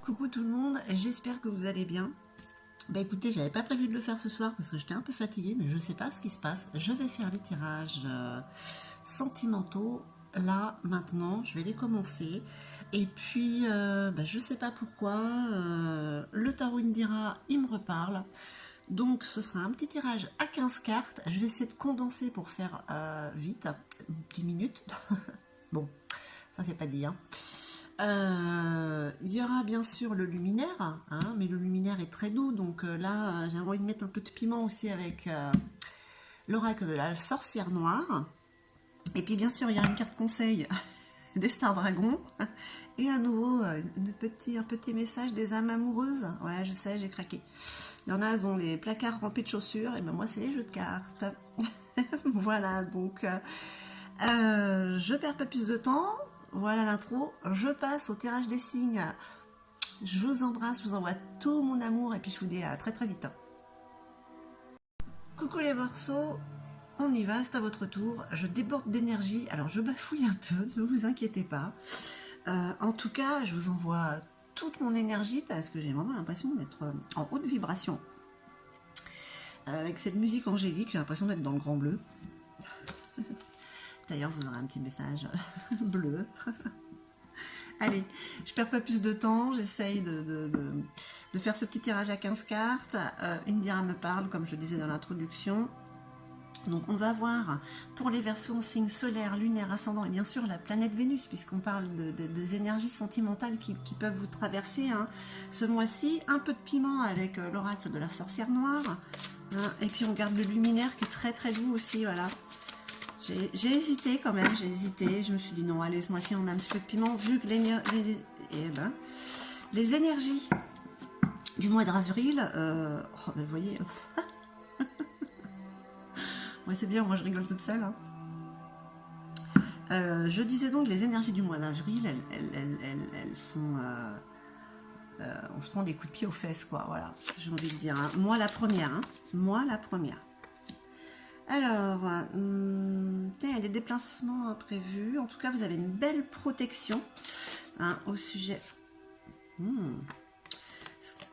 Coucou tout le monde, j'espère que vous allez bien. Bah écoutez, j'avais pas prévu de le faire ce soir parce que j'étais un peu fatiguée, mais je sais pas ce qui se passe. Je vais faire les tirages sentimentaux. Là, maintenant, je vais les commencer. Et puis, je sais pas pourquoi, le tarot Indira, il me reparle. Donc, ce sera un petit tirage à 15 cartes. Je vais essayer de condenser pour faire vite, 10 minutes. Bon, ça c'est pas dit, hein. Il y aura bien sûr le luminaire, hein, mais le luminaire est très doux, donc là j'ai envie de mettre un peu de piment aussi avec l'oracle de la sorcière noire. Et puis bien sûr il y aura une carte conseil des Stars Dragons et à nouveau un petit message des âmes amoureuses. Ouais, je sais, j'ai craqué. Il y en a, elles ont les placards remplis de chaussures, et ben moi c'est les jeux de cartes. Voilà, donc je perds pas plus de temps. Voilà l'intro, je passe au tirage des signes. Je vous embrasse, je vous envoie tout mon amour et puis je vous dis à très très vite. Coucou les Verseaux, on y va, c'est à votre tour. Je déborde d'énergie, alors je bafouille un peu, ne vous inquiétez pas. En tout cas, je vous envoie toute mon énergie parce que j'ai vraiment l'impression d'être en haute vibration. Avec cette musique angélique, j'ai l'impression d'être dans le grand bleu. D'ailleurs, vous aurez un petit message bleu. Allez, je perds pas plus de temps, j'essaye de faire ce petit tirage à 15 cartes. Indira me parle, comme je le disais dans l'introduction. Donc on va voir pour les Verseaux en signe solaire, lunaire, ascendant et bien sûr la planète Vénus, puisqu'on parle des énergies sentimentales qui peuvent vous traverser. Hein. Ce mois-ci, un peu de piment avec l'oracle de la sorcière noire. Hein, et puis on garde le luminaire qui est très très doux aussi, voilà. J'ai hésité quand même, j'ai hésité. Je me suis dit non, allez, ce mois-ci on met un petit peu de piment, vu que les énergies du mois d'avril, oh, vous voyez, ouais, c'est bien, moi je rigole toute seule. Hein. Je disais donc les énergies du mois d'avril, elles sont... on se prend des coups de pied aux fesses, quoi, voilà, j'ai envie de dire. Hein. Moi la première, hein. Moi la première. Alors, il y a des déplacements imprévus. En tout cas, vous avez une belle protection hein, au sujet.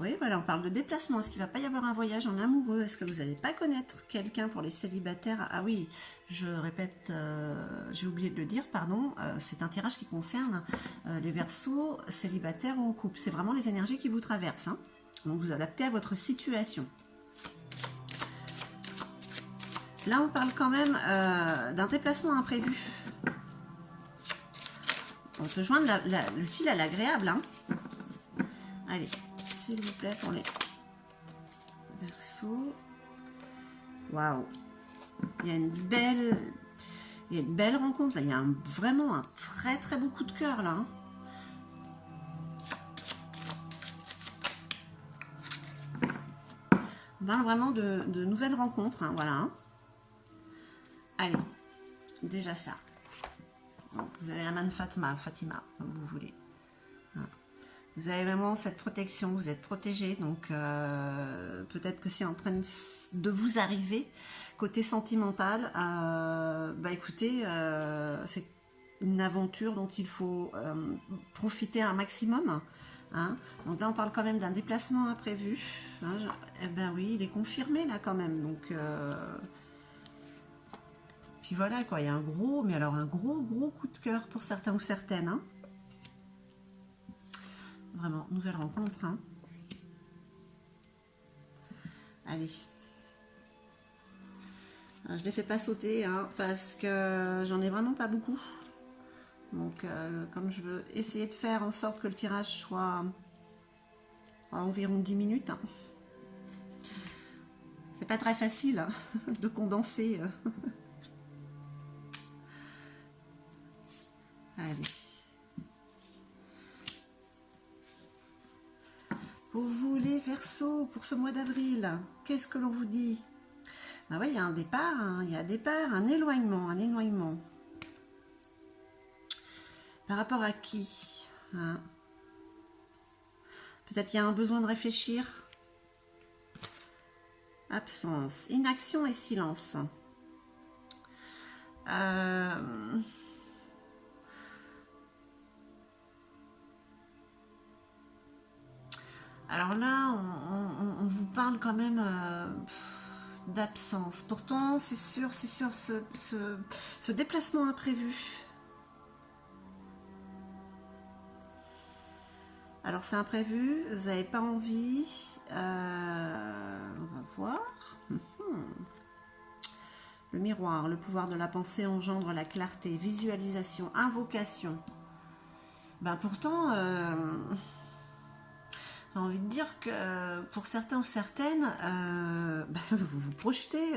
Oui, voilà, on parle de déplacement. Est-ce qu'il ne va pas y avoir un voyage en amoureux? Est-ce que vous n'allez pas connaître quelqu'un pour les célibataires? Ah oui, je répète, j'ai oublié de le dire, pardon. C'est un tirage qui concerne les Verseaux célibataires ou en couple. C'est vraiment les énergies qui vous traversent. Hein. Donc, vous adaptez à votre situation. Là, on parle quand même d'un déplacement imprévu. On peut joindre l'utile à l'agréable. Hein. Allez, s'il vous plaît, pour les Verseaux. Waouh! Il y a une belle rencontre. Là. Il y a vraiment un très très beau coup de cœur là. Hein. On parle vraiment de nouvelles rencontres. Hein, voilà. Hein. Allez, déjà ça. Donc, vous avez la main de Fatima, comme vous voulez. Vous avez vraiment cette protection, vous êtes protégé, donc peut-être que c'est en train de vous arriver. Côté sentimental, écoutez, c'est une aventure dont il faut profiter un maximum. Hein. Donc là, on parle quand même d'un déplacement imprévu. Hein, eh ben oui, il est confirmé là quand même, donc... Puis voilà quoi, il y a un gros, mais alors un gros coup de cœur pour certains ou certaines. Hein. Vraiment, nouvelle rencontre. Hein. Allez. Je ne les fais pas sauter hein, parce que j'en ai vraiment pas beaucoup. Donc comme je veux essayer de faire en sorte que le tirage soit à environ 10 minutes. Hein. C'est pas très facile hein, de condenser. Allez. Vous les Verseaux pour ce mois d'avril, qu'est-ce que l'on vous dit? Ah oui, il y a un départ, hein, il y a un départ, un éloignement. Par rapport à qui hein? Peut-être il y a un besoin de réfléchir. Absence, inaction et silence. Alors là, on vous parle quand même d'absence. Pourtant, c'est sûr, ce déplacement imprévu. Alors c'est imprévu, vous n'avez pas envie. On va voir. Le miroir, le pouvoir de la pensée engendre la clarté, visualisation, invocation. Ben pourtant, j'ai envie de dire que pour certains ou certaines, vous vous projetez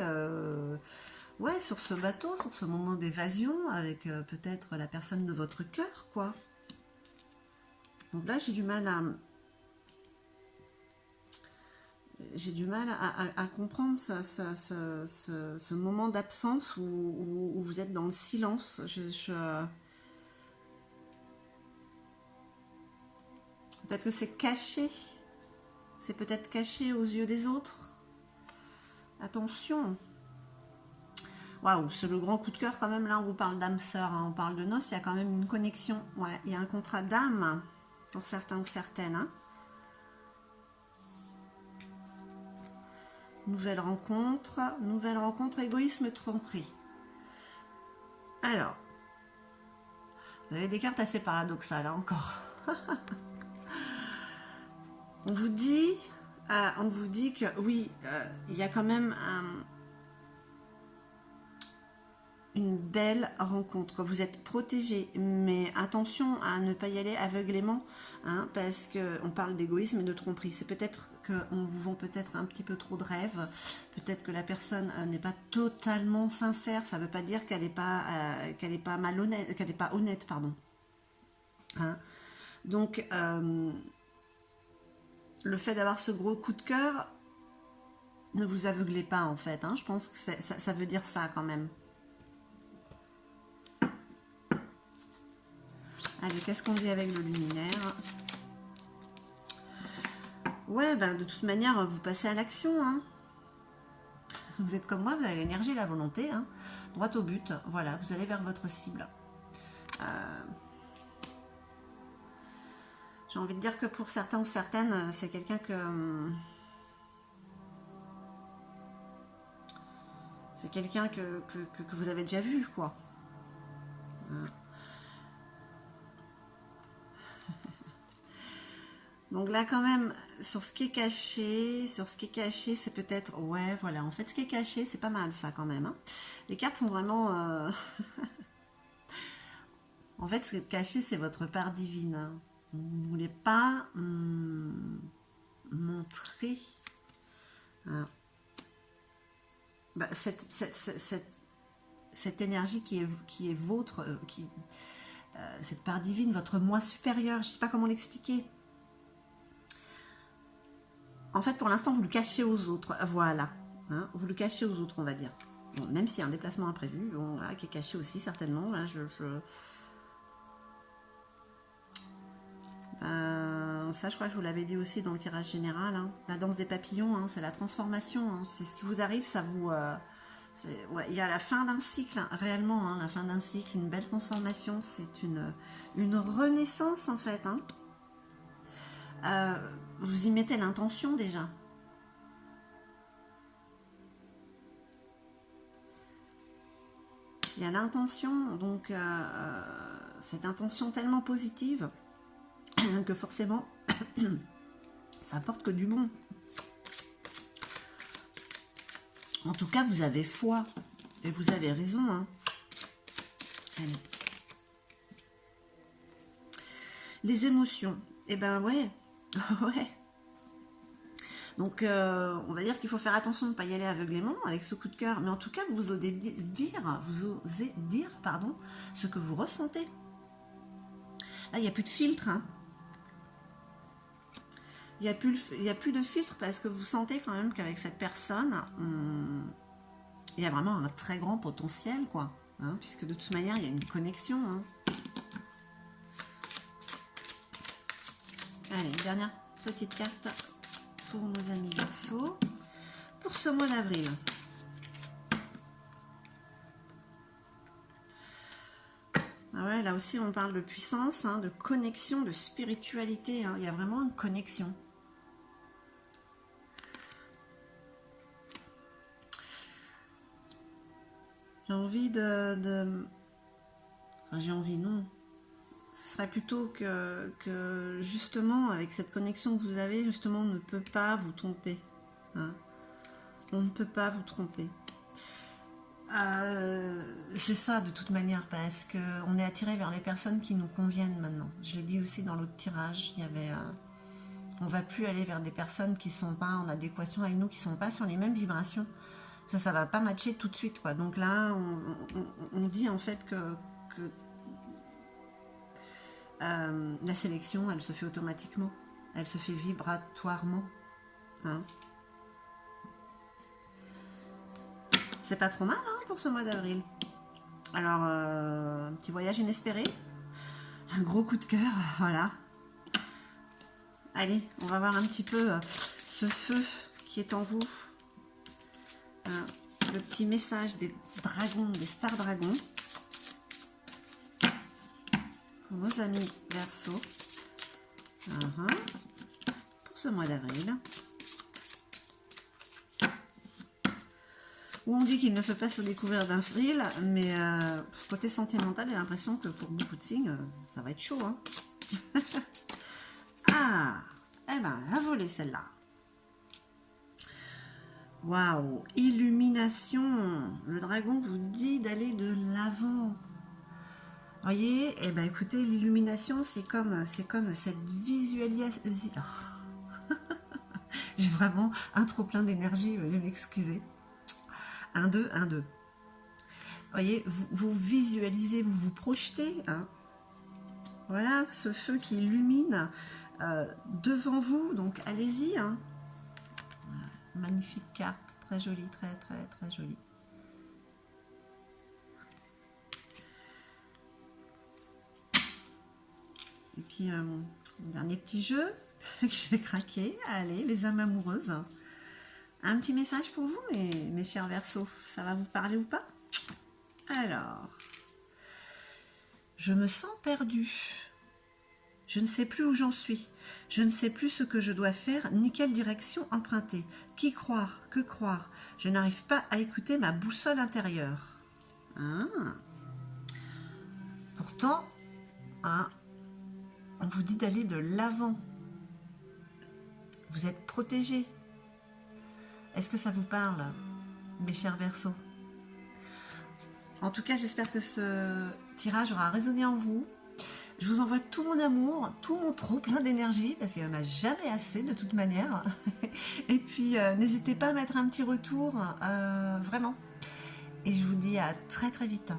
ouais, sur ce bateau, sur ce moment d'évasion avec peut-être la personne de votre cœur, quoi. Donc là, j'ai du mal à comprendre ce moment d'absence où vous êtes dans le silence. Peut-être que c'est caché. C'est peut-être caché aux yeux des autres. Attention. Waouh, c'est le grand coup de cœur quand même. Là, on vous parle d'âme sœur, hein, on parle de noces. Il y a quand même une connexion. Ouais, il y a un contrat d'âme pour certains ou certaines. Hein. Nouvelle rencontre, égoïsme, tromperie. Alors, vous avez des cartes assez paradoxales hein, encore. On vous dit que oui, il y a quand même une belle rencontre. Vous êtes protégé, mais attention à ne pas y aller aveuglément, hein, parce qu'on parle d'égoïsme et de tromperie. C'est peut-être qu'on vous vend peut-être un petit peu trop de rêves, peut-être que la personne n'est pas totalement sincère. Ça ne veut pas dire qu'elle n'est pas malhonnête, qu'elle n'est pas honnête, pardon. Hein. Donc le fait d'avoir ce gros coup de cœur, ne vous aveuglez pas en fait. Hein. Je pense que ça veut dire ça quand même. Allez, qu'est-ce qu'on dit avec le luminaire? Ouais, ben de toute manière, vous passez à l'action. Hein. Vous êtes comme moi, vous avez l'énergie et la volonté. Hein. Droit au but, voilà, vous allez vers votre cible. J'ai envie de dire que pour certains ou certaines, c'est quelqu'un que... C'est quelqu'un que vous avez déjà vu, quoi. Donc là, quand même, sur ce qui est caché, c'est peut-être... Ouais, voilà, en fait, ce qui est caché, c'est pas mal, ça, quand même. Hein. Les cartes sont vraiment... En fait, ce qui est caché, c'est votre part divine. Hein. Vous ne voulez pas montrer... Hein. Bah, cette énergie qui est vôtre, cette part divine, votre moi supérieur, je ne sais pas comment l'expliquer. En fait, pour l'instant, vous le cachez aux autres. Voilà. Hein, vous le cachez aux autres, on va dire. Bon, même s'il y a un déplacement imprévu, bon, voilà, qui est caché aussi, certainement. Là, ça, je crois que je vous l'avais dit aussi dans le tirage général. Hein. La danse des papillons, hein, c'est la transformation. Hein. C'est ce qui vous arrive, ça vous... ouais, il y a la fin d'un cycle, hein, réellement, hein, la fin d'un cycle, une belle transformation. C'est une renaissance, en fait. Hein. Vous y mettez l'intention déjà. Il y a l'intention, donc cette intention tellement positive que forcément ça apporte que du bon. En tout cas, vous avez foi et vous avez raison. Hein. Allez. Les émotions, eh ben ouais, ouais. Donc, on va dire qu'il faut faire attention de ne pas y aller aveuglément avec ce coup de cœur. Mais en tout cas, vous osez dire ce que vous ressentez. Là, il n'y a plus de filtre. Hein. Il n'y a plus de filtre parce que vous sentez quand même qu'avec cette personne, il y a vraiment un très grand potentiel, quoi. Hein, puisque de toute manière, il y a une connexion. Hein. Allez, une dernière petite carte pour nos amis Verseaux pour ce mois d'avril. Ah ouais, là aussi on parle de puissance, hein, de connexion, de spiritualité. Hein. Il y a vraiment une connexion. J'ai envie enfin, j'ai envie, non. Ce serait plutôt que justement, avec cette connexion que vous avez, justement, on ne peut pas vous tromper. Hein. On ne peut pas vous tromper. C'est ça de toute manière, parce qu'on est attiré vers les personnes qui nous conviennent maintenant. Je l'ai dit aussi dans l'autre tirage, il y avait... on va plus aller vers des personnes qui sont pas en adéquation avec nous, qui sont pas sur les mêmes vibrations. Ça va pas matcher tout de suite, quoi. Donc là, on dit en fait que la sélection, elle se fait automatiquement. Elle se fait vibratoirement. Hein. C'est pas trop mal hein, pour ce mois d'avril. Alors, un petit voyage inespéré. Un gros coup de cœur, voilà. Allez, on va voir un petit peu ce feu qui est en vous. Le petit message des dragons, des stars dragons. Pour nos amis Verseau. Pour ce mois d'avril. Où on dit qu'il ne faut pas se découvrir d'avril, mais côté sentimental, j'ai l'impression que pour beaucoup de signes, ça va être chaud. Hein. Ah, eh ben, la volée celle-là. Waouh, illumination. Le dragon vous dit d'aller de l'avant. Voyez, eh ben écoutez, l'illumination, c'est comme cette visualisation. J'ai vraiment un trop plein d'énergie, veuillez m'excuser. 1, 2, 1, 2. Voyez, vous visualisez, vous vous projetez. Hein. Voilà, ce feu qui illumine devant vous. Donc, allez-y. Hein. Magnifique carte, très jolie, très, très, très jolie. Et puis, mon dernier petit jeu que j'ai craqué. Allez, les âmes amoureuses. Un petit message pour vous, mes chers Verseaux. Ça va vous parler ou pas? Alors, je me sens perdue. Je ne sais plus où j'en suis. Je ne sais plus ce que je dois faire, ni quelle direction emprunter. Qui croire? Que croire? Je n'arrive pas à écouter ma boussole intérieure. Hein? Pourtant, hein, on vous dit d'aller de l'avant. Vous êtes protégés. Est-ce que ça vous parle, mes chers Verseaux? En tout cas, j'espère que ce tirage aura résonné en vous. Je vous envoie tout mon amour, tout mon trop plein d'énergie, parce qu'il n'y en a jamais assez de toute manière. Et puis, n'hésitez pas à mettre un petit retour, vraiment. Et je vous dis à très très vite.